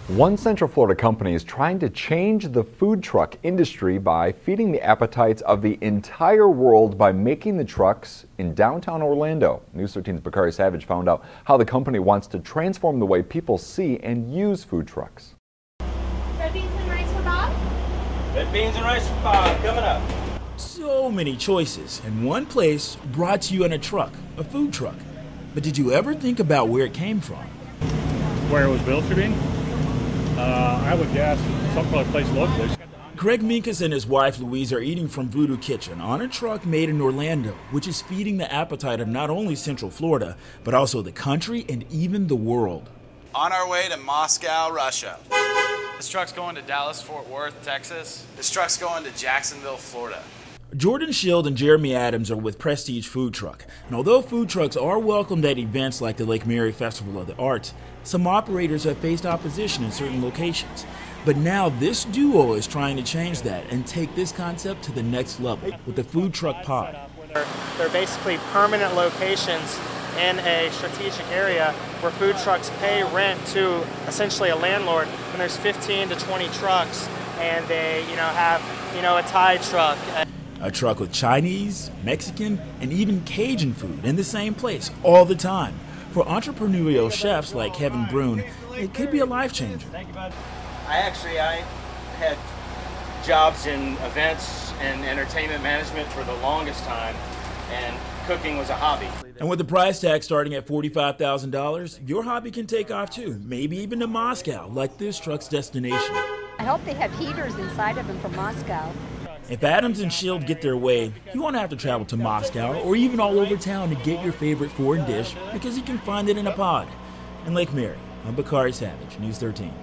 One Central Florida company is trying to change the food truck industry by feeding the appetites of the entire world by making the trucks in downtown Orlando. News 13's Bakari Savage found out how the company wants to transform the way people see and use food trucks. Red beans and rice for Bob? Red beans and rice for Bob, coming up. So many choices, and one place brought to you in a truck, a food truck. But did you ever think about where it came from? Where it was built, you mean? I would guess some place locally. Craig Minkus and his wife Louise are eating from Voodoo Kitchen on a truck made in Orlando, which is feeding the appetite of not only Central Florida, but also the country and even the world. On our way to Moscow, Russia. This truck's going to Dallas, Fort Worth, Texas. This truck's going to Jacksonville, Florida. Jordan Schild and Jeremy Adams are with Prestige Food Truck, and although food trucks are welcomed at events like the Lake Mary Festival of the Arts, some operators have faced opposition in certain locations. But now this duo is trying to change that and take this concept to the next level with the Food Truck Pod. They're basically permanent locations in a strategic area where food trucks pay rent to essentially a landlord, and there's 15 to 20 trucks, and they have a Thai truck. A truck with Chinese, Mexican, and even Cajun food in the same place all the time. For entrepreneurial chefs like Kevin Brune, it could be a life changer. I had jobs in events and entertainment management for the longest time, and cooking was a hobby. And with the price tag starting at $45,000, your hobby can take off too, maybe even to Moscow, like this truck's destination. I hope they have heaters inside of them from Moscow. If Adams and Schild get their way, you won't have to travel to Moscow or even all over town to get your favorite foreign dish because you can find it in a pod. In Lake Mary, I'm Bakari Savage, News 13.